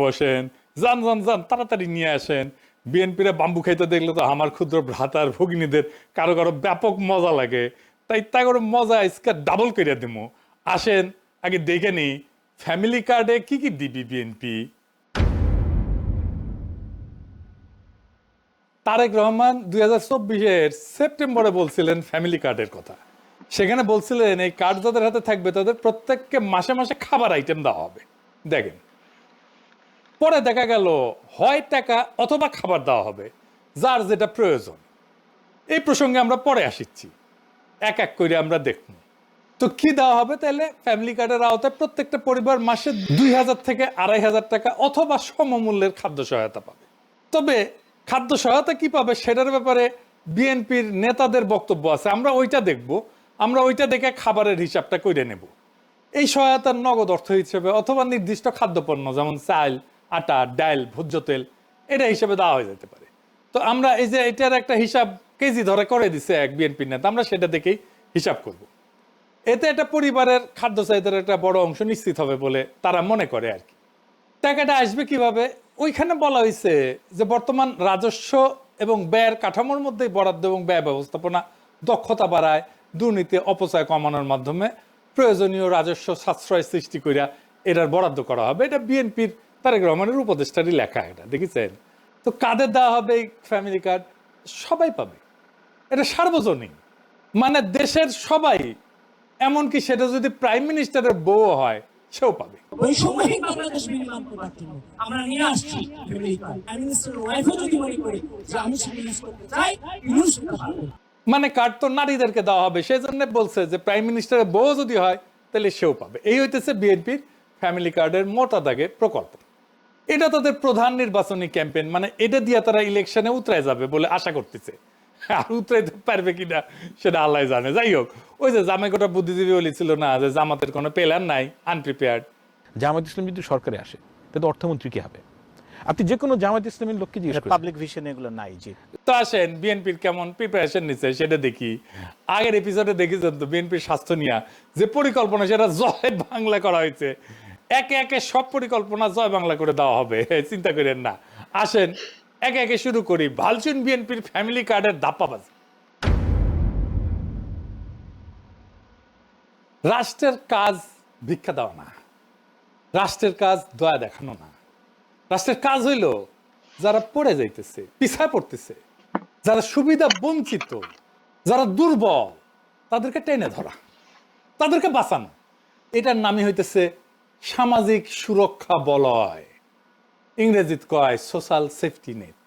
বসেন, যান যান যান তাড়াতাড়ি নিয়ে আসেন। বিএনপিরা বাম্বু খাইতে দেখলে তো আমার ক্ষুদ্র ভ্রাতার ভগিনীদের কারো কারো ব্যাপক মজা লাগে, তাই তা করে মজা আজকে ডাবল করে দিমু। আসেন আগে দেখে নি ফ্যামিলি কার্ডে কি কি দিবি বিএনপি। তারেক রহমান 2024-এর সেপ্টেম্বরে বলছিলেন ফ্যামিলি কার্ডের কথা। সেখানে বলছিলেন এই কার্ড যাদের হাতে থাকবে তাদের প্রত্যেককে মাসে মাসে খাবার আইটেম দেওয়া হবে। দেখেন, পরে দেখা গেল হয় টাকা অথবা খাবার দেওয়া হবে, যার যেটা প্রয়োজন। এই প্রসঙ্গে আমরা পরে আসিচ্ছি, এক এক করে আমরা দেখব। তো কি দেওয়া হবে তাহলে? ফ্যামিলি কার্ডের আওতায় প্রত্যেকটা পরিবার মাসে 2000 থেকে 2500 টাকা অথবা সমমূল্যের খাদ্য সহায়তা পাবে। তবে খাদ্য সহায়তা কি পাবে সেটার ব্যাপারে বিএনপির নেতাদের বক্তব্য আছে, আমরা ওইটা দেখব। আমরা ওইটা দেখে খাবারের হিসাবটা করে নেব। এই সহায়তার নগদ অর্থ হিসেবে অথবা নির্দিষ্ট খাদ্যপণ্য যেমন চাল, আটা, ডাল, ভোজ্য তেল, এটা হিসেবে দেওয়া হয়ে যেতে পারে। তো আমরা এই যে এটার একটা হিসাব কেজি ধরে করে দিছে এক বিএনপি নেতা, আমরা সেটা দেখেই হিসাব করব। এতে একটা পরিবারের খাদ্য চাহিদার একটা বড় অংশ নিশ্চিত হবে বলে তারা মনে করে আর কি। টাকাটা আসবে কিভাবে? ওইখানে বলা হয়েছে যে বর্তমান রাজস্ব এবং ব্যয়ের কাঠামোর মধ্যে বরাদ্দ এবং ব্যয় ব্যবস্থাপনা দক্ষতা বাড়ায়, দুর্নীতি অপচয় কমানোর মাধ্যমে প্রয়োজনীয় রাজস্ব সাশ্রয় সৃষ্টি করিয়া এটার বরাদ্দ করা হবে। এটা বিএনপির তারেক রহমানের উপদেষ্টারই লেখা, এটা দেখেছেন। তো কাদের দেওয়া হবে এই ফ্যামিলি কার্ড? সবাই পাবে, এটা সার্বজনীন, মানে দেশের সবাই। এমনকি সেটা যদি প্রাইম মিনিস্টারের বউ হয় সেও পাবে। ওই সময় বাংলাদেশ বিনিময় করতে আমরা নিয়ে আসছি ফ্যামিলি কার্ড। প্রাইম মিনিস্টারের ওয়াইফও যদি মনে করে যে আমি সেটা ইউজ করতে চাই, ইউজ করতে পারবো। মানে কার্ড তো নারীদেরকে দেওয়া হবে, সেই জন্য বলছে যে প্রাইম মিনিস্টারের বউ যদি হয় তাহলে সেও পাবে। এই হইতেছে বিএনপির ফ্যামিলি কার্ডের মোটা দাগে প্রকল্প। এটা তাদের প্রধান নির্বাচনী ক্যাম্পেইন, মানে এটা দিয়ে তারা ইলেকশনে উতরায় যাবে বলে আশা করতেছে। আর উতরাইতে পারবে কিনা সেটা আল্লাহ জানে। যাই হোক, ওই যে জামাইকোটা বুদ্ধিজীবী বলেছিল না যে জামাতের কোনো প্ল্যান নাই, আনপ্রিপেয়ার্ড। জামায়াত ইসলাম যদি সরকারে আসে তাহলে অর্থমন্ত্রী কি হবে? আপনি যে কোনো জামায়াত ইসলামের লোককে জিজ্ঞেস করেন, পাবলিক ভিশন এগুলো নাই। জি, তো আসেন বিএনপির কেমন প্রিপারেশন নিচ্ছে সেটা দেখি। আগের এপিসোডে দেখেছেন তো বিএনপির স্বাস্থ্য নিয়ে যে পরিকল্পনা, সেটা জয় বাংলা করা হয়েছে। একে একে সব পরিকল্পনা জয় বাংলা করে দেওয়া হবে, চিন্তা করেন না। আসেন একে একে শুরু করি। ভালচুন বিএনপির ফ্যামিলি কার্ডের ধাপ্পাবাজি। রাষ্ট্রের কাজ ভিক্ষা দেওয়া না, রাষ্ট্রের কাজ দয়া দেখানো না। রাষ্ট্রের কাজ হইল যারা পড়ে যাইতেছে, পিছায় পড়তেছে, যারা সুবিধা বঞ্চিত, যারা দুর্বল, তাদেরকে টেনে ধরা, তাদেরকে বাঁচানো। এটার নামই হইতেছে সামাজিক সুরক্ষা বলয়, ইংরেজিত কয় সোশ্যাল সেফটি নেট।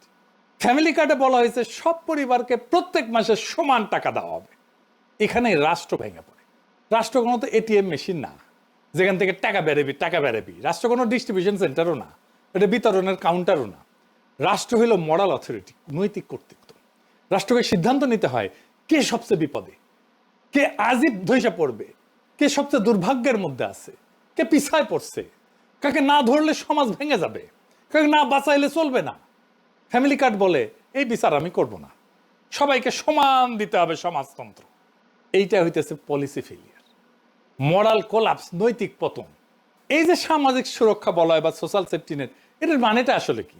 ফ্যামিলি কার্ডে বলা হয়েছে সব পরিবারকে প্রত্যেক মাসে সমান টাকা দেওয়া হবে। এখানে রাষ্ট্র ভেঙে পড়ে। রাষ্ট্র কোনো তো এটিএম মেশিন না যেখান থেকে টাকা বেড়াবি। রাষ্ট্র কোনো ডিস্ট্রিবিউশন সেন্টারও না, এটা বিতরণের কাউন্টারও না। রাষ্ট্র হইল মরাল অথরিটি, নৈতিক কর্তৃত্ব। রাষ্ট্রকে সিদ্ধান্ত নিতে হয় কে সবচেয়ে বিপদে, কে আজিব ধৈসা পড়বে, কে সবচেয়ে দুর্ভাগ্যের মধ্যে আছে, কে পিছায় পড়ছে, কাকে না ধরলে সমাজ ভেঙে যাবে, কাকে না বাঁচাইলে চলবে না। ফ্যামিলি কার্ড বলে এই বিচার আমি করব না, সবাইকে সমান দিতে হবে সমাজতন্ত্র। এইটা হইতেছে পলিসি ফেলিয়ার, মরাল কোলাপস, নৈতিক পতন। এই যে সামাজিক সুরক্ষা বলয় বা সোশ্যাল সেফটি নেট, এটার মানেটা আসলে কি?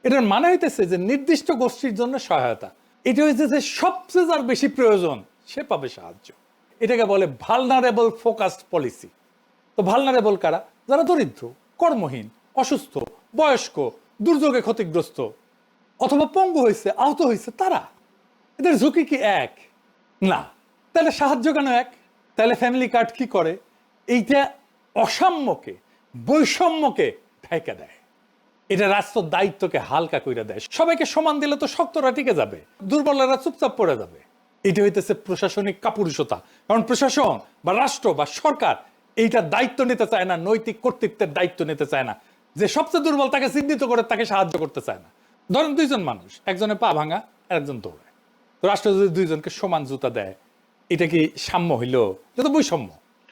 এটার মানে হইতেছে যে নির্দিষ্ট গোষ্ঠীর জন্য সহায়তা। এটা হইতেছে যে সবচেয়ে যার বেশি প্রয়োজন সে পাবে সাহায্য। এটাকে বলে ভালনারেবল ফোকাসড পলিসি। তো ভালনারেবল কারা? যারা দরিদ্র, কর্মহীন, অসুস্থ, বয়স্ক, দুর্যোগে ক্ষতিগ্রস্ত অথবা পঙ্গু হয়েছে, আহত হয়েছে, তারা। এদের ঝুঁকি কি এক? না। তাহলে সাহায্য কেন এক? তাহলে ফ্যামিলি কার্ড কি করে? এইটা অসাম্যকে, বৈষম্যকে ঢেকে দেয়। এটা রাষ্ট্র দায়িত্বকে হালকা করে দেয়। সবাইকে সমান দিলে তো শক্তরা টিকে যাবে, দুর্বলেরা চুপচাপ পড়ে যাবে। এটা হইতেছে প্রশাসনিক কাপুরুষতা। কারণ প্রশাসন বা রাষ্ট্র বা সরকার এইটা দায়িত্ব নিতে চায় না, নৈতিক কর্তৃত্বের দায়িত্ব নিতে চায় না, যে সবচেয়ে দুর্বল তাকে চিহ্নিত করে তাকে সাহায্য করতে চায় না। ধরেন দুইজন মানুষ, একজনের পা ভাঙা, একজন দৌড়ায়। তো রাষ্ট্র যদি দুইজনকে সমান জুতা দেয়, এটা কি সাম্য হইল? এটা তো বৈষম্য,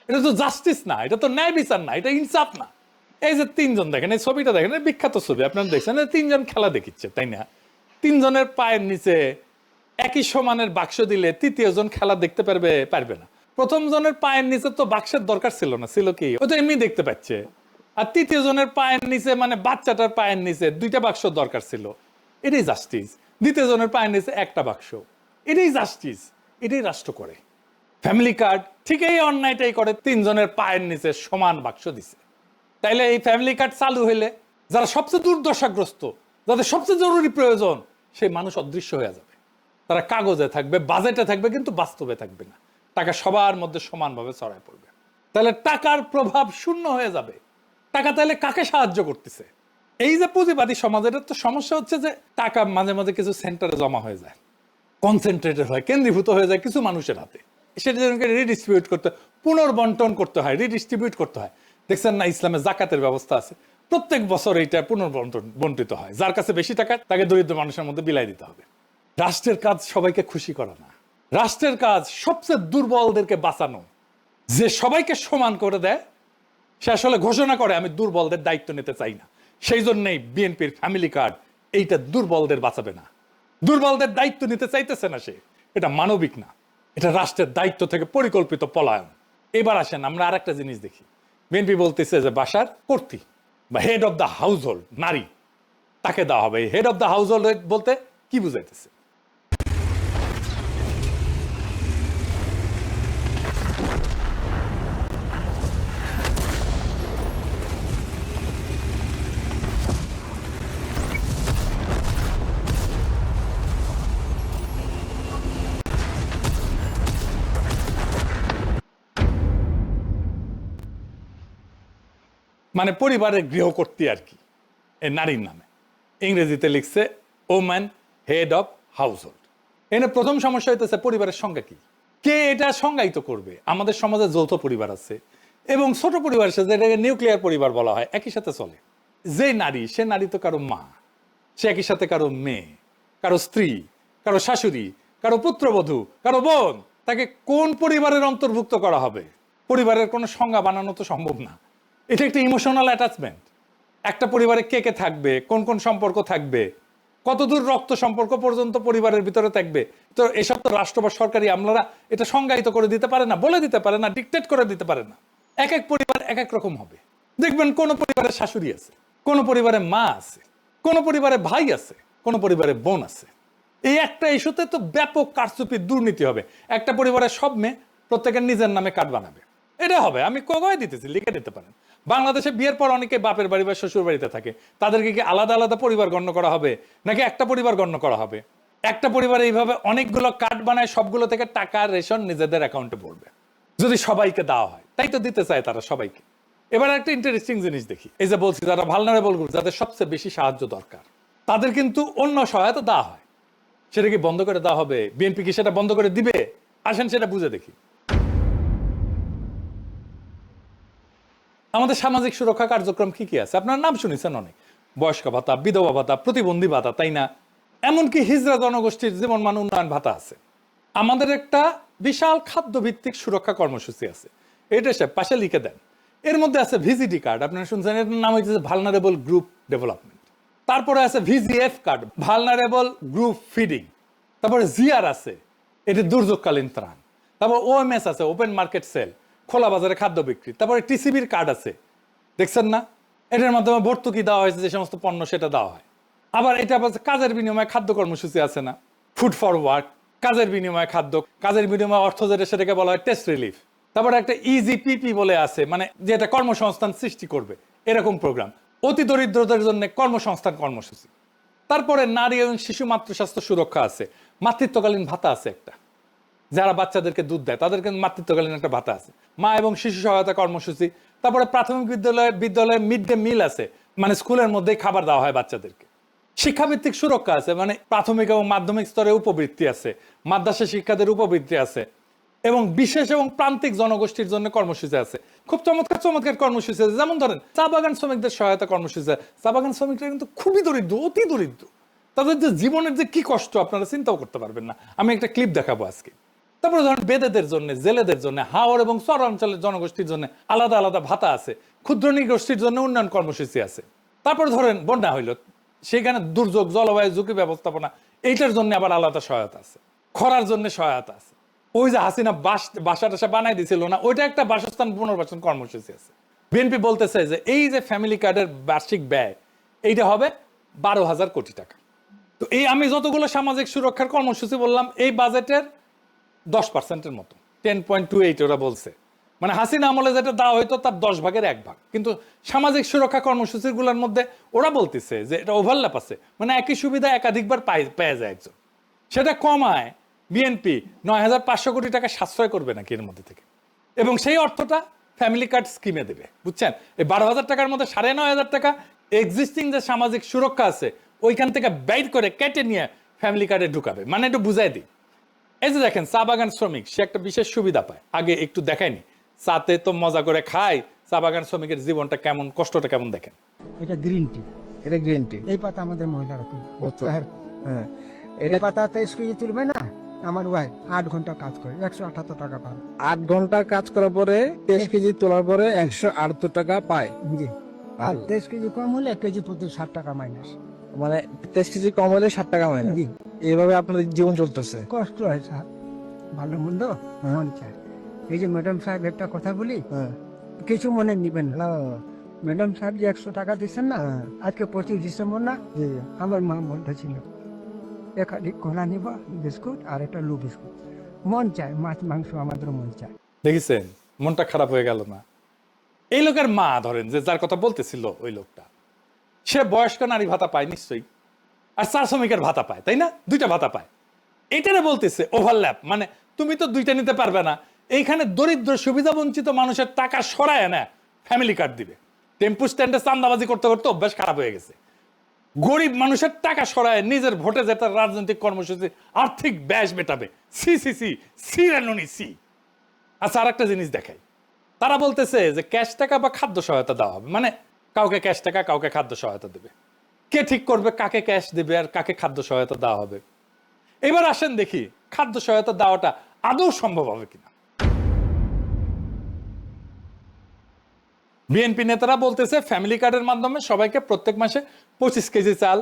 এটা তো জাস্টিস না, এটা তো ন্যায় বিচার না, এটা ইনসাফ না। এই যে তিনজন দেখেন, এই ছবিটা দেখেন, বিখ্যাত ছবি, আপনারা দেখছেন, তিনজন খেলা দেখিচ্ছে, তাই না? তিনজনের পায়ের নিচে একই সমানের বাক্স দিলে তৃতীয় জন খেলা দেখতে পারবে? পারবে না। প্রথম জনের পায়ের নিচে তো বাক্সের দরকার ছিল না, ছিল কি, ও তো এমনি দেখতে পাচ্ছে। আর তৃতীয় জনের পায়ের নিচে মানে বাচ্চাটার পায়ের নিচে 2টা বাক্স দরকার ছিল, এটাই জাস্টিস। দ্বিতীয় জনের পায়ের নিচে 1টা বাক্স, এটাই জাস্টিস, এটাই রাষ্ট্র করে। ফ্যামিলি কার্ড ঠিক এই অন্যায়টাই করে, 3 জনের পায়ের নিচে সমান বাক্স দিছে। তাইলে এই ফ্যামিলি কার্ড চালু হইলে যারা সবচেয়ে দুর্দশাগ্রস্ত, যাদের সবচেয়ে জরুরি প্রয়োজন, সেই মানুষ অদৃশ্য হয়ে যাবে। তারা কাগজে থাকবে, বাজেটে থাকবে, কিন্তু বাস্তবে থাকবে না। টাকা সবার মধ্যে সমানভাবে ছড়ায় পড়বে। তাহলে টাকার প্রভাব শূন্য হয়ে যাবে। টাকা তাহলে কাকে সাহায্য করতেছে? এই যে পুঁজিবাদী সমাজের তো সমস্যা হচ্ছে যে টাকা মাঝে মাঝে কিছু সেন্টারে জমা হয়ে যায়, কনসেন্ট্রেটেড হয়, কেন্দ্রীভূত হয়ে যায় কিছু মানুষের হাতে। সেটা যেন রিডিস্ট্রিবিউট করতে, পুনর্বন্টন করতে হয়, রিডিস্ট্রিবিউট করতে হয়। দেখছেন না, ইসলামে জাকাতের ব্যবস্থা আছে, প্রত্যেক বছর এইটা পুনর্বন্টিত হয়। যার কাছে বেশি টাকা তাকে দরিদ্র মানুষের মধ্যে বিলাই দিতে হবে। রাষ্ট্রের কাজ সবাইকে খুশি করা না, রাষ্ট্রের কাজ সবচেয়ে দুর্বলদেরকে বাঁচানো। যে সবাইকে সমান করে দেয় সে আসলে ঘোষণা করে আমি দুর্বলদের দায়িত্ব নিতে চাই না। সেই জন্যই বিএনপির ফ্যামিলি কার্ড এইটা দুর্বলদের বাঁচাবে না, দুর্বলদের দায়িত্ব নিতে চাইতেছে না সে। এটা মানবিক না, এটা রাষ্ট্রের দায়িত্ব থেকে পরিকল্পিত পলায়ন। এবার আসেন আমরা আর একটা জিনিস দেখি। বিএনপি বলতেছে যে বাসার কর্ত্রী বা head of the house hold নারী, তাকে দেওয়া হবে। Head of the house hold বলতে কি বুঝাইতেছে? মানে পরিবারের গৃহকর্ত্রী আর কি, এই নারীর নামে। ইংরেজিতে লিখছে woman head of house hold. এখানে প্রথম সমস্যা হইতেছে পরিবারের সংজ্ঞা কি, কে এটা সংজ্ঞায়িত করবে? আমাদের সমাজে যৌথ পরিবার আছে এবং ছোট পরিবার আছে, যেটাকে নিউক্লিয়ার পরিবার বলা হয়, একই সাথে চলে। যে নারী, সে নারী তো কারো মা, সে একই সাথে কারো মেয়ে, কারো স্ত্রী, কারো শাশুড়ি, কারো পুত্রবধূ, কারো বোন। তাকে কোন পরিবারের অন্তর্ভুক্ত করা হবে? পরিবারের কোনো সংজ্ঞা বানানো তো সম্ভব না। এটা একটা ইমোশনাল অ্যাটাচমেন্ট। একটা পরিবারে কে কে থাকবে, কোন কোন সম্পর্ক থাকবে, কতদূর রক্ত সম্পর্ক পর্যন্ত পরিবারের ভিতরে থাকবে, তো এসব তো রাষ্ট্র বা সরকারি আমলারা এটা সংজ্ঞায়িত করে দিতে পারে না, বলে দিতে পারে না, ডিকটেট করে দিতে পারে না। এক এক পরিবার এক এক রকম হবে। দেখবেন কোন পরিবারে শাশুড়ি আছে, কোন পরিবারে মা আছে, কোন পরিবারে ভাই আছে, কোন পরিবারে বোন আছে। এই একটা ইস্যুতে তো ব্যাপক কারচুপি, দুর্নীতি হবে। একটা পরিবারের সব মেয়ে প্রত্যেকের নিজের নামে কার্ড বানাবে, এটা হবে। আমি কয়ে দিতেছি, লিখে দিতে পারেন। বাংলাদেশে বিয়ের পর অনেকে বাপের বাড়ি বা শ্বশুর বাড়িতে থাকে, তাদেরকে কি আলাদা আলাদা পরিবার গণ্য করা হবে নাকি একটা পরিবার গণ্য করা হবে? একটা পরিবারে এইভাবে অনেকগুলো কার্ড বানায়, সবগুলো থেকে টাকা রেশন নিজেদের অ্যাকাউন্টে পড়বে যদি সবাইকে দেওয়া হয়। তাই তো দিতে চায় তারা সবাইকে। এবার একটা ইন্টারেস্টিং জিনিস দেখি। এই যে বলছি যারা ভালনারেবল গ্রুপ, যাদের সবচেয়ে বেশি সাহায্য দরকার, তাদের কিন্তু অন্য সহায়তা দেওয়া হয়। সেটা কি বন্ধ করে দেওয়া হবে? বিএনপি কি সেটা বন্ধ করে দিবে? আসেন সেটা বুঝে দেখি। আমাদের সামাজিক সুরক্ষা কার্যক্রম কি কি আছে? আপনার নাম শুনেছেন অনেক, বয়স্ক ভাতা, বিধবা ভাতা, প্রতিবন্ধী ভাতা, তাই না? এমনকি হিজড়া জনগোষ্ঠীর জীবন মান উন্নয়ন ভাতা আছে। আমাদের একটা বিশাল খাদ্য ভিত্তিক সুরক্ষা কর্মসূচি আছে, এটা সে পাশে লিখে দেন। এর মধ্যে আছে ভিজিডি কার্ড, আপনারা শুনছেন, এটার নাম হচ্ছে ভালনারেবল গ্রুপ ডেভেলপমেন্ট। তারপরে আছে VGF card, vulnerable group feeding. তারপরে জিআর আছে, এটি দুর্যোগকালীন ত্রাণ। তারপর ওএমএস আছে, ওপেন মার্কেট সেল, খোলা বাজারে খাদ্য বিক্রি। তারপরে টিসিবির কার্ড আছে, দেখছেন না? এটার মাধ্যমে ভর্তুকি দেওয়া হয়েছে, যে সমস্ত পণ্য সেটা দেওয়া হয়। আবার এটা কাজের বিনিময়ে খাদ্য কর্মসূচি আছে না, ফুড ফর ওয়ার্ক, কাজের বিনিময়ে খাদ্য, কাজের বিনিময়ে অর্থ, যেটা সেটাকে বলা হয় টেস্ট রিলিফ। তারপরে একটা ইজিপিপি বলে আছে, মানে যেটা কর্মসংস্থান সৃষ্টি করবে, এরকম প্রোগ্রাম। অতি দরিদ্রদের জন্য কর্মসংস্থান কর্মসূচি। তারপরে নারী এবং শিশু মাতৃস্বাস্থ্য সুরক্ষা আছে, মাতৃত্বকালীন ভাতা আছে একটা, যারা বাচ্চাদেরকে দুধ দেয় তাদেরকে মাতৃত্বকালীন একটা ভাতা আছে, মা এবং শিশু সহায়তা কর্মসূচি। তারপরে প্রাথমিক বিদ্যালয়ে মিড ডে মিল আছে, মানে স্কুলের মধ্যেই খাবার দেওয়া হয় বাচ্চাদেরকে। শিক্ষাভিত্তিক সুরক্ষা আছে, মানে প্রাথমিক এবং মাধ্যমিক স্তরে উপবৃত্তি আছে, মাদ্রাসা শিক্ষাদের উপবৃত্তি আছে, এবং বিশেষ এবং প্রান্তিক জনগোষ্ঠীর জন্য কর্মসূচি আছে। খুব চমৎকার চমৎকার কর্মসূচি আছে। যেমন ধরেন চা বাগান শ্রমিকদের সহায়তা কর্মসূচি আছে। চা বাগান শ্রমিকরা কিন্তু খুবই দরিদ্র, অতি দরিদ্র। তাদের যে জীবনের যে কি কষ্ট আপনারা চিন্তাও করতে পারবেন না। আমি একটা ক্লিপ দেখাবো আজকে। তারপরে ধরেন বেদেদের জন্য, জেলেদের জন্য, হাওড় এবং চরাঞ্চলের জনগোষ্ঠীর জন্য আলাদা আলাদা ভাতা আছে, ক্ষুদ্র নৃগোষ্ঠীর জন্য উন্নয়ন কর্মসূচি আছে। তারপর ধরেন বন্যা হইল, সেখানে দুর্যোগ, জলবায়ু ঝুঁকি ব্যবস্থাপনা, এইটার জন্য আবার আলাদা সহায়তা আছে। খরার জন্য সহায়তা আছে। ওই যে হাসিনা বাসা টাসা বানাই দিছিল না, ওইটা একটা বাসস্থান পুনর্বাসন কর্মসূচি আছে। বিএনপি বলতেছে যে এই যে ফ্যামিলি কার্ডের বার্ষিক ব্যয় এইটা হবে 12,000 কোটি টাকা। তো এই আমি যতগুলো সামাজিক সুরক্ষার কর্মসূচি বললাম এই বাজেটের 10%-এর মতো, 10.28 ওরা বলছে। মানে হাসিনা আমলে যেটা দেওয়া হইতো তার 10 ভাগের 1 ভাগ। কিন্তু সামাজিক সুরক্ষা কর্মসূচিগুলোর মধ্যে ওরা বলতেছে যে এটা ওভারল্যাপ আছে, মানে একই সুবিধা একাধিকবার পেয়ে যায় একজন। সেটা কমায় বিএনপি 9,500 কোটি টাকা সাশ্রয় করবে নাকি এর মধ্যে থেকে, এবং সেই অর্থটা ফ্যামিলি কার্ড স্কিমে দেবে। বুঝছেন, এই 12,000 টাকার মধ্যে 9,500 টাকা এক্সিস্টিং যে সামাজিক সুরক্ষা আছে ওইখান থেকে বাইর করে কেটে নিয়ে ফ্যামিলি কার্ডে ঢুকাবে। মানে একটু বুঝাই দিই, এই যে দেখেন চা বাগান শ্রমিক সে একটা বিশেষ সুবিধা পায়, আগে একটু দেখায়নি, চাতে তো মজা করে খায়, চা বাগান শ্রমিকের জীবনটা কেমন, কষ্টটা কেমন দেখেন। এটা গ্রিন টি, এটা গ্রিন টি। এই পাতা আমাদের মহিলারা খুব হ্যাঁ, এই পাতাতে স্কুলে তুলবে না, আমার ওয়াইফ 8 ঘন্টা কাজ করে 178 টাকা পায়। 8 ঘন্টা কাজ করার পরে 23 কেজি তোলার পরে 178 টাকা পায়। জি, আর 23 কেজি কম হলে 1 কেজি প্রতি 60 টাকা মাইনাস। মানে 23 কেজি কম হলে 60 টাকা হয় না। জি, এইভাবে আপনাদের জীবন চলতেছে। কষ্ট হয় স্যার, ভালো মন্দ মন চায়। এই যে ম্যাডাম সাহেব একটা কথা বলি, হ্যাঁ, কিছু মনে নিবেন না। না, ম্যাডাম সাহেব যে 100 টাকা দিচ্ছেন না, আজকে 25 ডিসেম্বর না, জি, আমার মা বলতেছিল এখানে কলা নিব, বিস্কুট আর একটা লু বিস্কুট। মন চায়, মাছ মাংস আমাদের মন চায়। দেখেছেন মনটা খারাপ হয়ে গেল না? এই লোকের মা ধরেন যে যার কথা বলতেছিল ওই লোকটা, সে বয়স্ক নারী ভাতা পায় নিশ্চয়ই, আর চা শ্রমিকের ভাতা পায়, তাই না? দুইটা ভাতা পায়। এটারে বলতেছে ওভারল্যাপ, মানে তুমি তো দুইটা নিতে পারবে না, এইখানে দরিদ্র সুবিধা বঞ্চিত মানুষের টাকা সরায় না ফ্যামিলি কার্ড দিবে। টেম্পু স্ট্যান্ডে চান্দাবাজি করতে করতে অভ্যাস খারাপ হয়ে গেছে, গরিব মানুষের টাকা সরায় নিজের ভোটে যেটা রাজনৈতিক কর্মসূচি আর্থিক ব্যাস মেটাবে। সি সি সি সি রানুনি সি। আচ্ছা, আর একটা জিনিস দেখাই, তারা বলতেছে যে ক্যাশ টাকা বা খাদ্য সহায়তা দেওয়া হবে, মানে কাউকে ক্যাশ টাকা কাউকে খাদ্য সহায়তা দেবে। কে ঠিক করবে কাকে ক্যাশ দেবে আর কাকে খাদ্য সহায়তা দেওয়া হবে? এবার আসেন দেখি খাদ্য সহায়তা দেওয়াটা আদৌ সম্ভব হবে কিনা। বিএনপি নেতারা বলতেছে ফ্যামিলি কার্ডের মাধ্যমে সবাইকে প্রত্যেক মাসে 25 কেজি চাল,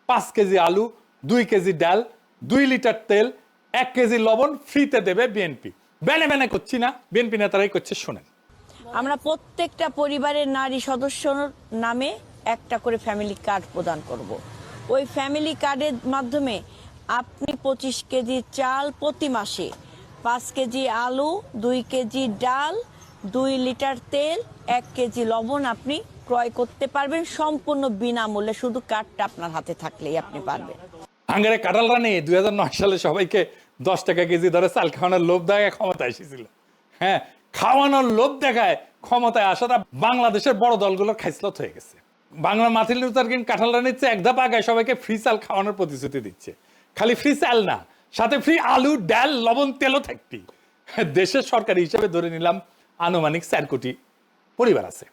5 কেজি আলু, 2 কেজি ডাল, 2 লিটার তেল, 1 কেজি লবণ ফ্রিতে দেবে বিএনপি। বেনে বেনে করছি না, বিএনপি নেতারাই করছে, শোনেন। আমরা প্রত্যেকটা পরিবারের নারী সদস্যর নামে একটা করে ফ্যামিলি কার্ড প্রদান করব। ওই ফ্যামিলি কার্ডের মাধ্যমে আপনি 25 কেজি চাল প্রতি মাসে, 5 কেজি আলু, 2 কেজি ডাল, 2 লিটার তেল, 1 কেজি লবণ আপনি ক্রয় করতে পারবেন সম্পূর্ণ বিনামূল্যে, শুধু কার্ডটা আপনার হাতে থাকলেই আপনি পারবেন। হাঙ্গারে কাঁঠাল রানী 2009 সালে সবাইকে 10 টাকা কেজি ধরে চাল খাওয়ানোর লোভ দেখায় ক্ষমতায় এসেছিল। হ্যাঁ, খাওয়ানোর লোভ দেখায় ক্ষমতায় আসাটা বাংলাদেশের বড় দলগুলোর খাইসলত হয়ে গেছে। বাংলা মার্টিন লুথার কিং কাঁঠাল রানীর চেয়ে এক ধাপ আগায় সবাইকে ফ্রি চাল খাওয়ানোর প্রতিশ্রুতি দিচ্ছে। খালি ফ্রি চাল না, সাথে ফ্রি আলু, ডাল, লবণ, তেলও থাকতি। দেশের সরকারি হিসেবে ধরে নিলাম আনুমানিক 4 কোটি পরিবার আছে।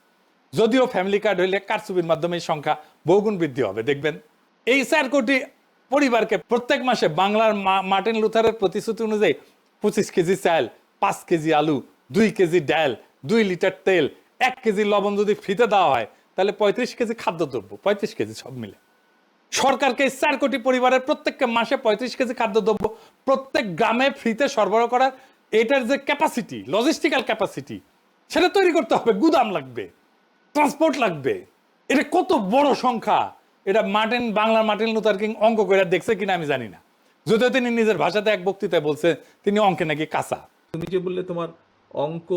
যদিও ফ্যামিলি কার্ড হইলে কারচুপির মাধ্যমে এই সংখ্যা বহুগুণ বৃদ্ধি হবে। দেখবেন এই 4 কোটি পরিবারকে প্রত্যেক মাসে বাংলার মার্টিন লুথারের প্রতিশ্রুতি অনুযায়ী 25 কেজি চাল, 5 কেজি আলু, 2 কেজি ডাল, 2 লিটার তেল, 1 কেজি লবণ যদি ফ্রিতে দেওয়া হয় তাহলে 35 কেজি খাদ্যদ্রব্য, 35 কেজি সব মিলে সরকারকে 4 কোটি পরিবারের প্রত্যেককে মাসে 35 কেজি খাদ্যদ্রব্য প্রত্যেক গ্রামে ফ্রিতে সরবরাহ করার এটার যে ক্যাপাসিটি, লজিস্টিক্যাল ক্যাপাসিটি, সেটা তৈরি করতে হবে। গুদাম লাগবে, ট্রান্সপোর্ট লাগবে। এটা কত বড় সংখ্যা, এটা বাংলার মার্টিন লুথার কিং অঙ্ক করে দেখছে কিনা আমি জানি না, যদিও তিনি নিজের ভাষাতে এক বক্তৃতায় বলছে তিনি অঙ্কে নাকি কাঁচা। তুমি যে বললে তোমার অঙ্ক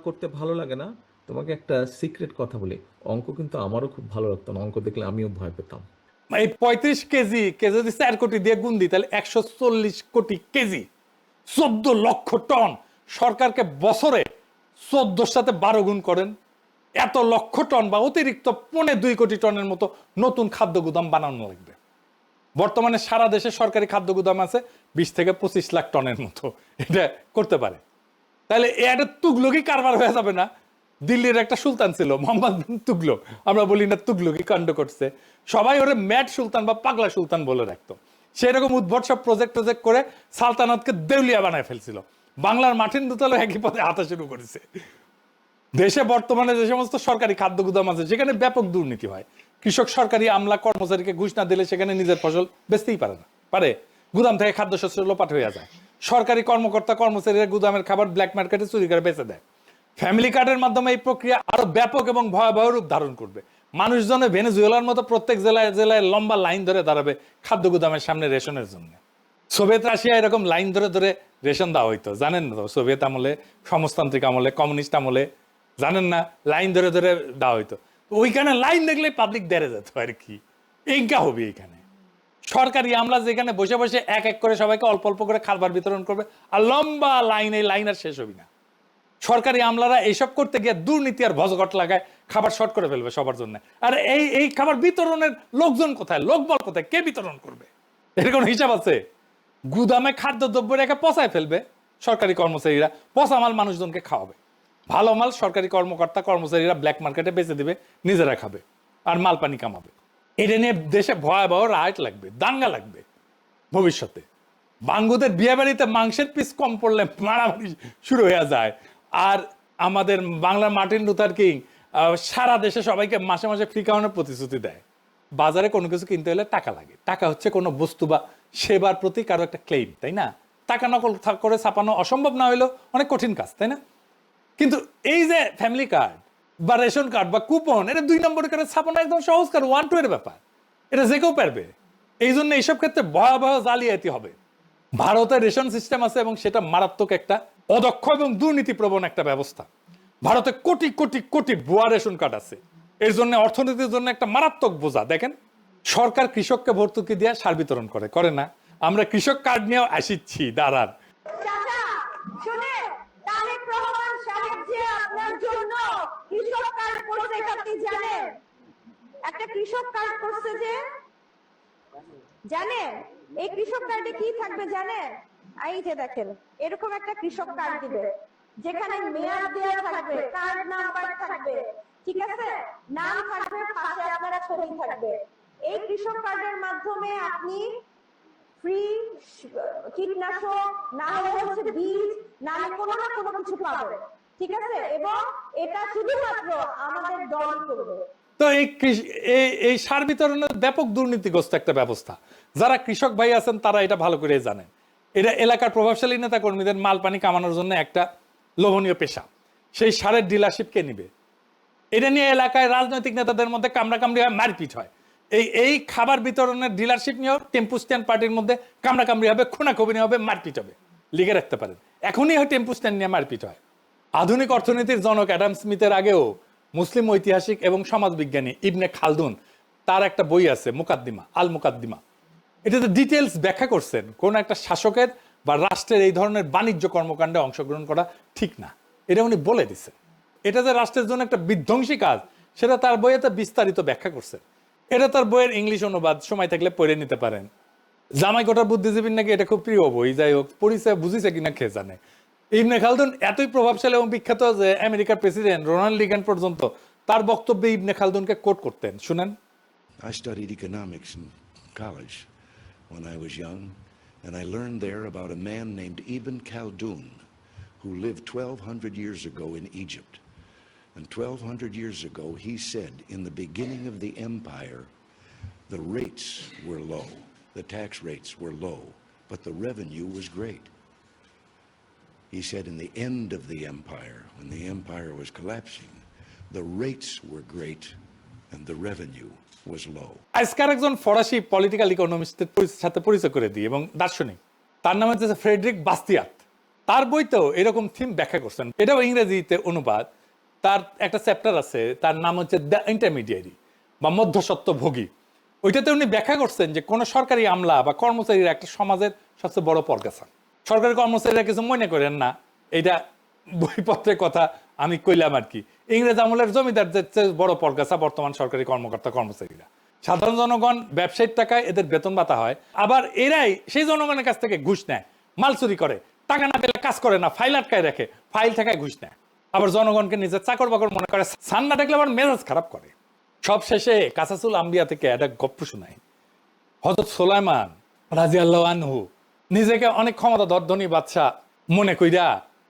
করতে ভালো লাগে না, তোমাকে একটা সিক্রেট কথা বলি, অঙ্ক কিন্তু আমারও খুব ভালো লাগতো না, অঙ্ক দেখলে আমিও ভয় পেতাম। এই 35 কেজি যদি 4 কোটি দিয়ে গুণ দিই তাহলে 140 কোটি কেজি, 14 লক্ষ টন। সরকারকে বছরে 14 সাথে 12 গুণ করেন, এত লক্ষ টন বা অতিরিক্ত 2.25 কোটি টনের মতো নতুন খাদ্য গুদাম বানানো লাগবে। বর্তমানে সারা দেশে সরকারি খাদ্য গুদাম আছে 20 থেকে 25 লাখ টনের মতো, এটা করতে পারে। তাহলে এটা তুগলকি কারবার হয়ে যাবে না? দিল্লির একটা সুলতান ছিল মোহাম্মদ বিন তুগলক, আমরা বলি না তুগলকি কাণ্ড করছে, সবাই ওরে ম্যাড সুলতান বা পাগলা সুলতান বলে রাখতো। সেরকম উদ্ভট সব প্রজেক্ট করে সালতানাতকে দেউলিয়া বানায় ফেলছিল। বাংলার মার্টিন লুথারও একই পথে হাঁটা শুরু করেছে। দেশে বর্তমানে যে সমস্ত সরকারি খাদ্য গুদাম আছে সেখানে ব্যাপক দুর্নীতি হয়। কৃষক সরকারি আমলা কর্মচারীকে ঘুষ না দিলে সেখানে নিজের ফসল বেচতেই পারে না, পারে গুদাম থেকে খাদ্যশস্য লোপাট হয়ে যায়। সরকারি কর্মকর্তা কর্মচারীরা গুদামের খাবার ব্ল্যাক মার্কেটে চুরি করে বেচে দেয়। ফ্যামিলি কার্ডের মাধ্যমে এই প্রক্রিয়া আরো ব্যাপক এবং ভয়াবহ রূপ ধারণ করবে। মানুষজনে ভেনেজুয়েলার মতো প্রত্যেক জেলায় জেলায় লম্বা লাইন ধরে দাঁড়াবে খাদ্য গুদামের সামনে রেশনের জন্য। সোভিয়েত রাশিয়া এরকম লাইন ধরে ধরে রেশন দেওয়া হইতো, জানেন না? সোভিয়েত আমলে, সমাজতান্ত্রিক আমলে, কমিউনিস্ট আমলে, জানেন না, লাইন ধরে ধরে দেওয়া হইতো। ওইখানে লাইন দেখলে পাবলিক দেড়ে যেত আর কি। এইটা হবে এইখানে সরকারি আমলা যেখানে বসে বসে এক এক করে সবাইকে অল্প অল্প করে খাবার বিতরণ করবে, আর লম্বা লাইন, এই লাইন আর শেষ হবি না। সরকারি আমলারা এইসব করতে গিয়ে দুর্নীতি আর ভজঘট লাগায় খাবার শর্ট করে ফেলবে সবার জন্য। আর এই খাবার বিতরণের লোকজন কোথায়, লোকবল কোথায়, কে বিতরণ করবে? এর কোনো হিসাব আছে? গুদামে খাদ্যদ্রব্য রেখে পচায় ফেলবে সরকারি কর্মচারীরা, পচা মাল মানুষজনকে খাওয়াবে, ভালো মাল সরকারি কর্মকর্তা কর্মচারীরা ব্ল্যাক মার্কেটে বেচে দিবে, নিজেরা খাবে আর মাল পানি কামাবে। এটা নিয়ে দেশে ভয়াবহ রাইট লাগবে, দাঙ্গা লাগবে ভবিষ্যতে। বাঙ্গুদের বিয়ে বাড়িতে মাংসের পিস কম পড়লে মারামারি শুরু হয়ে যায়। আর আমাদের বাংলার মার্টিন লুথার কিং সারা দেশে সবাইকে মাসে মাসে ফ্রি খাওয়ানোর প্রতিশ্রুতি দেয়। বাজারে কোনো কিছু কিনতে হলে টাকা লাগে, টাকা হচ্ছে কোনো বস্তু বা সেবার প্রতি কারো একটা ক্লেম, তাই না? টাকা নকল করে ছাপানো অসম্ভব না হইলেও অনেক কঠিন কাজ, তাই না? কিন্তু এই যে ফ্যামিলি কার্ড বা রেশন কার্ড বা কুপন, এটা 2 নম্বর করে ছাপানো একদম সহজ কাজ, 1-2 এর ব্যাপার, এটা যে কেউ পারবে। এই জন্য এইসব ক্ষেত্রে ভয়াবহ জালিয়াতি হবে। ভারতের রেশন সিস্টেম আছে এবং সেটা মারাত্মক একটা অদক্ষ এবং দুর্নীতিপ্রবণ একটা ব্যবস্থা। ভারতে কোটি কোটি কোটি ভুয়া রেশন কার্ড আছে। এর জন্য অর্থনীতির জন্য একটা মারাত্মক বোঝা। দেখেন, সরকার কৃষককে ভর্তুকি দিয়ে সার বিতরণ করে না? আমরা কৃষক কার্ড নিয়েও আসিচ্ছি, দাঁড়ান। চাচা শুনে, তারেক রহমান সাহেব যে আপনার জন্য কৃষক কার্ড করছে এটা আপনি জানেন? একটা কৃষক কার্ড করছে যে, জানেন এই কৃষক কার্ডে কি থাকবে জানেন? এই যে দেখেন, এরকম একটা কৃষক কার্ড দিবে যেখানে মেয়াদ দেওয়া থাকবে, কার্ড নাম্বার থাকবে, ঠিক আছে, নাম থাকবে, পাশে আপনার ছবি থাকবে। এই কৃষক কার্ডের মাধ্যমে আপনি ফ্রি কীটনাশক, না হলে হচ্ছে বীজ, না হলে কোনো না কোনো কিছু পাবেন, ঠিক আছে? এবং এটা শুধুমাত্র আমাদের দল করবে। তো এই সার বিতরণের ব্যাপক দুর্নীতিগ্রস্ত একটা ব্যবস্থা। যারা কৃষক ভাই আছেন তারা এটা ভালো করে জানেন। এটা এলাকার প্রভাবশালী নেতা কর্মীদের মাল পানি কামানোর জন্য একটা লোভনীয় পেশা। সেই সারের ডিলারশিপ কে নিবে? এটা নিয়ে এলাকায় রাজনৈতিক নেতাদের মধ্যে কামড়াকামড়ি হয়, মারপিট হয়। এই খাবার বিতরণের ডিলারশিপ নিয়েও টেম্পু স্ট্যান্ড পার্টির মধ্যে কামড়াকামড়ি হবে, খুনাখুনি হবে, মারপিট হবে। লিখে রাখতে পারেন, এখনই হয় টেম্পু স্ট্যান্ড নিয়ে মারপিট হয়। আধুনিক অর্থনীতির জনক অ্যাডাম স্মিথের আগেও মুসলিম ঐতিহাসিক এবং সমাজবিজ্ঞানী ইবনে খালদুন, তার একটা বই আছে মুকাদ্দিমা, আল মুকাদ্দিমা। এটাতে ডিটেলস ব্যাখ্যা করছেন কোন একটা শাসকের বা রাষ্ট্রের এই ধরনের বাণিজ্য কর্মকাণ্ডে অংশগ্রহণ করা ঠিক না। এটা উনি বলে দিচ্ছেন। এটা যে রাষ্ট্রের জন্য একটা বিধ্বংসী কাজ, সেটা তার বইয়েতে বিস্তারিত ব্যাখ্যা করছেন। এটা তার বইয়ের ইংলিশ অনুবাদ, সময় থাকলে পড়ে নিতে পারেন। জামাই গোটা বুদ্ধিজীবীর নাকি এটা খুব প্রিয় বই। যাই হোক, পড়িছে বুঝিছে কিনা কে জানে। ইবনে খালদুন এতই প্রভাবশালী এবং বিখ্যাত যে আমেরিকার প্রেসিডেন্ট রোনাল্ড রিগান পর্যন্ত তার বক্তব্যে ইবনে খালদুনকে কোট করতেন। শুনেন। I studied economics in college when I was young, and I learned there about a man named Ibn Khaldun who lived 1200 years ago in Egypt. And 1200 years ago, he said, in the beginning of the empire, the rates were low, the tax rates were low, but the revenue was great. He said in the end of the empire, when the empire was collapsing, the rates were great and the revenue was low. আজকার একজন ফরাসি political ইকোনমিস্টের সাথে পরিচয় করে দিই এবং দার্শনিক, তার নাম হচ্ছে ফ্রেডরিক বাস্তিয়াত। তার বইতেও এরকম থিম ব্যাখ্যা করছেন। এটাও ইংরেজিতে অনুবাদ। তার একটা চ্যাপ্টার আছে, তার নাম হচ্ছে দ্য ইন্টারমিডিয়ারি বা মধ্যস্বত্বভোগী। ওইটাতে উনি ব্যাখ্যা করছেন যে কোনো সরকারি আমলা বা কর্মচারীরা একটা সমাজের সবচেয়ে বড় পরগাছা। সরকারি কর্মচারীরা কিছু মনে করেন না, এটা বইপত্রের কথা আমি কইলাম আর কি। ইংরেজ আমলের জমিদারদের চেয়ে বড় পরগাছা বর্তমান সরকারি কর্মকর্তা কর্মচারীরা। সাধারণ জনগণ ব্যবসায়িক টাকায় এদের বেতন ভাতা হয়, আবার এরাই সেই জনগণের কাছ থেকে ঘুষ নেয়, মাল চুরি করে, টাকা না পেলে কাজ করে না, ফাইল আটকায় রাখে, ফাইল টাকায় ঘুষ নেয়, আবার জনগণকে নিজের চাকর বাকর মনে করে, সান না দেখলে আবার মেজাজ খারাপ করে। সব শেষে কাসাসুল আম্বিয়া থেকে একটা গপ্প শোনাই। হযরত সুলাইমান রাদিয়াল্লাহু আনহু নিজেকে অনেক ক্ষমতাধর ধনী বাদশা মনে কইরা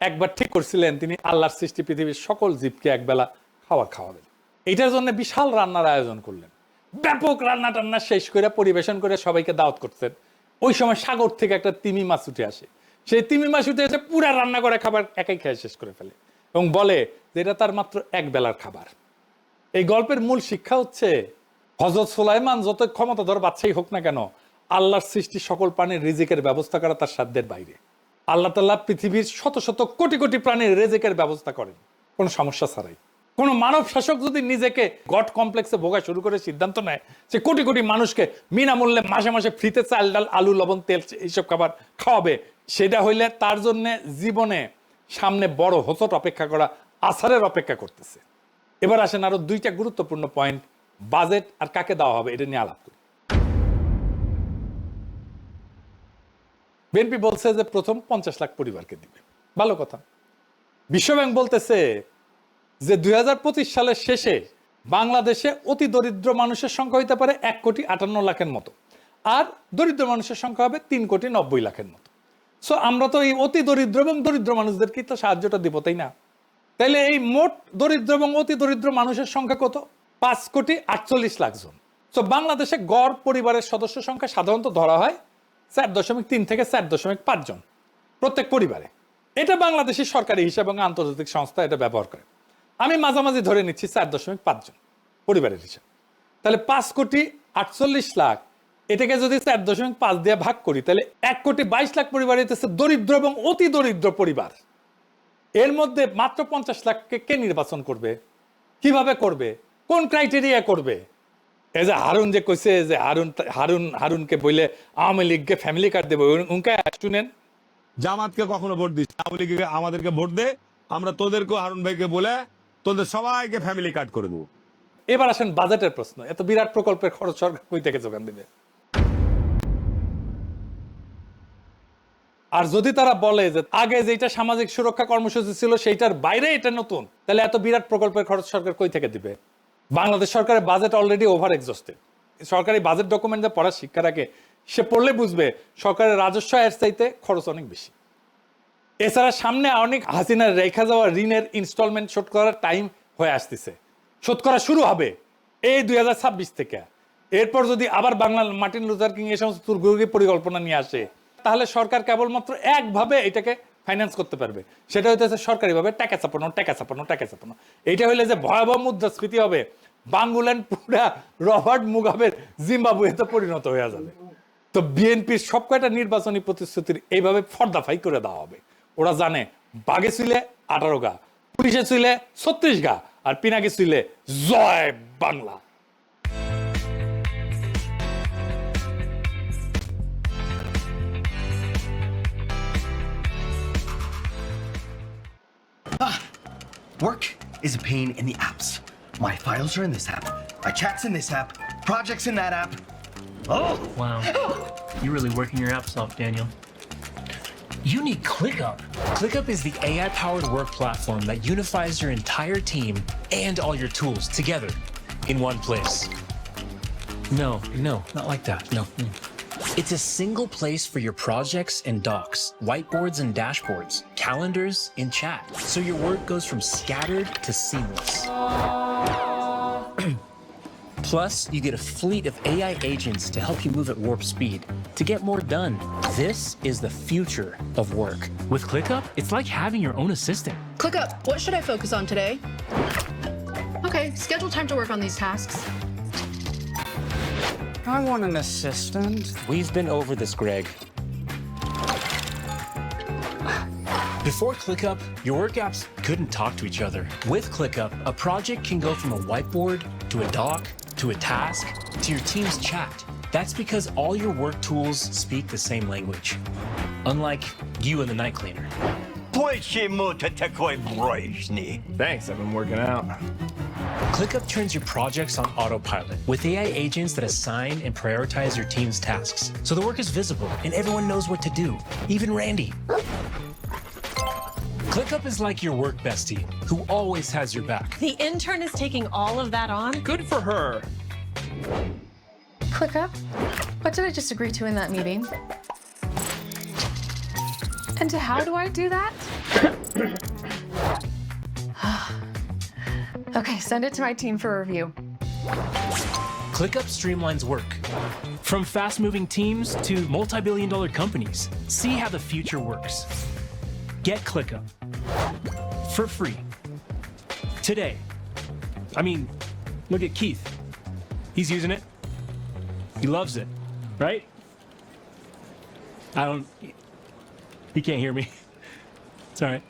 একবার ঠিক করছিলেন তিনি আল্লাহর সৃষ্টি পৃথিবীর সকল জীবকে একবেলা খাবার খাওয়াবেন। এইটার জন্য বিশাল রান্নার আয়োজন করলেন। ব্যাপক রান্না টান্না শেষ করে পরিবেশন করে সবাইকে দাওয়াত করতেন। ওই সময় সাগর থেকে একটা তিমি মাছ উঠে আসে। সেই তিমি মাছ উঠে এসে পুরা রান্না করে খাবার একাই খেয়ে শেষ করে ফেলে এবং বলে যে এটা তার মাত্র এক বেলার খাবার। এই গল্পের মূল শিক্ষা হচ্ছে হযরত সুলাইমান যত ক্ষমতাধর বাদশাহী হোক না কেন, আল্লাহর সৃষ্টি সকল প্রাণীর রিজিকের ব্যবস্থা করা তার সাধ্যের বাইরে। আল্লাহ তাআলা পৃথিবীর শত শত কোটি কোটি প্রাণীর রিজিকের ব্যবস্থা করেন কোনো সমস্যা ছাড়াই। কোন মানব শাসক যদি নিজেকে গড কমপ্লেক্সে ভোগা শুরু করে সিদ্ধান্ত নেয় যে কোটি কোটি মানুষকে বিনামূল্যে মাসে মাসে ফ্রিতে চাল ডাল আলু লবণ তেল এইসব খাবার খাওয়াবে, সেটা হইলে তার জন্য জীবনে সামনে বড় হোঁচট অপেক্ষা করা, আছাড়ের অপেক্ষা করতেছে। এবার আসেন আরো দুইটা গুরুত্বপূর্ণ পয়েন্ট, বাজেট আর কাকে দেওয়া হবে এটা নিয়ে আলাপ করি। বিএনপি বলছে যে প্রথম 50 লাখ পরিবারকে দিবে, ভালো কথা। বিশ্বব্যাংক বলতেছে যে 2025 সালের শেষে বাংলাদেশে অতি দরিদ্র মানুষের সংখ্যা হইতে পারে 1,58,00,000-এর মতো, আর দরিদ্র মানুষের সংখ্যা হবে 3,90,00,000-এর মতো। সো আমরা তো এই অতি দরিদ্র এবং দরিদ্র মানুষদেরকে তো সাহায্যটা দিব, তাই না? তাইলে এই মোট দরিদ্র এবং অতি দরিদ্র মানুষের সংখ্যা কত? 5,48,00,000 জন। সো বাংলাদেশে গড় পরিবারের সদস্য সংখ্যা সাধারণত ধরা হয় 4.3 থেকে 4.5 জন প্রত্যেক পরিবারে। এটা বাংলাদেশি সরকারি হিসাব এবং আন্তর্জাতিক সংস্থা এটা ব্যবহার করে। আমি মাঝামাঝি ধরে নিচ্ছি 4.5 জন পরিবারের হিসাব। তাহলে 5,48,00,000 এটাকে যদি 4.5 দিয়ে ভাগ করি তাহলে 1,22,00,000 পরিবার হইতেছে দরিদ্র এবং অতি দরিদ্র পরিবার। এর মধ্যে মাত্র 50 লাখকে কে নির্বাচন করবে, কিভাবে করবে, কোন ক্রাইটেরিয়া করবে? এই যে হারুন যে কইছে যে হারুনকে বইলে আওয়ামী লীগকে ফ্যামিলি কার্ড দেবে, উনকে শুনেন। জামাতকে কখনো ভোট দিস, আওয়ামী লীগকে আমাদেরকে ভোট দে, আমরা তোদেরকে হারুন ভাইকে বলে তোদের সবাইকে ফ্যামিলি কার্ড করে দেবো। এবার আসেন বাজেটের প্রশ্ন। এত বিরাট প্রকল্পের খরচ সরকার কই থেকে যোগান দেবে? আর যদি তারা বলে যে আগে যেটা সামাজিক সুরক্ষা কর্মসূচি ছিল সেইটার বাইরে এটা নতুন, তাহলে এত বিরাট প্রকল্পের খরচ সরকার কই থেকে দিবে? বাংলাদেশ সরকারের বাজেট অলরেডি ওভার এক্সস্টেড। সরকারি বাজেট ডকুমেন্ট যা পড়ার শিক্ষা রাখে সে পড়লে বুঝবে সরকারের রাজস্ব আয়ের চাইতে খরচ অনেক বেশি। এছাড়া সামনে অনেক হাসিনার রেখা যাওয়া ঋণের ইনস্টলমেন্ট শোধ করার টাইম হয়ে আসতেছে, শোধ করা শুরু হবে এই 2026 থেকে। এরপর যদি আবার বাংলার মার্টিন লুথার কিং এই সমস্ত দুর্গোগী পরিকল্পনা নিয়ে আসে, তাহলে সরকার কেবলমাত্র একভাবে এটাকে ফাইন্যান্স করতে পারবে, সেটা হইতেছে সরকারিভাবে টাকা চাপানো। এইটা হইলে যে ভয়াবহ মুদ্রাস্ফীতি হবে, বাংলাদেশ পুরা রবার্ট মুগাবের জিম্বাবুয়েতে পরিণত হয়ে যাবে। তো বিএনপির সব কয়টা নির্বাচনী প্রতিশ্রুতির এইভাবে ফর্দাফাই করে দেওয়া হবে। ওরা জানে বাঘে ছিলে 18 গা, পুলিশে ছিলে 36 গা, আর পিনাকে ছিলে জয় Bangla. Work is a pain in the apps. My files are in this app. My chat's in this app. Projects in that app. Oh! Wow. You're really working your apps off, Daniel. You need ClickUp. ClickUp is the AI-powered work platform that unifies your entire team and all your tools together in one place. No, not like that. No. It's a single place for your projects and docs, whiteboards and dashboards, calendars and chat. So your work goes from scattered to seamless. Plus, you get a fleet of AI agents to help you move at warp speed to get more done. This is the future of work. With ClickUp, it's like having your own assistant. ClickUp, what should I focus on today? Okay, schedule time to work on these tasks. I want an assistant. We've been over this, Greg. Before ClickUp, your work apps couldn't talk to each other. With ClickUp, a project can go from a whiteboard to a doc to a task to your team's chat. That's because all your work tools speak the same language. Unlike you and the night cleaner. Thanks, I've been working out. ClickUp turns your projects on autopilot with AI agents that assign and prioritize your team's tasks. So the work is visible and everyone knows what to do, even Randy. ClickUp is like your work bestie who always has your back. The intern is taking all of that on. Good for her. ClickUp, what did I just agree to in that meeting? And how do I do that? Okay, send it to my team for review. ClickUp streamlines work. From fast-moving teams to multi-billion-dollar companies, see how the future works. Get ClickUp for free today. I mean, look at Keith. He's using it. He loves it, right? He can't hear me. It's all right.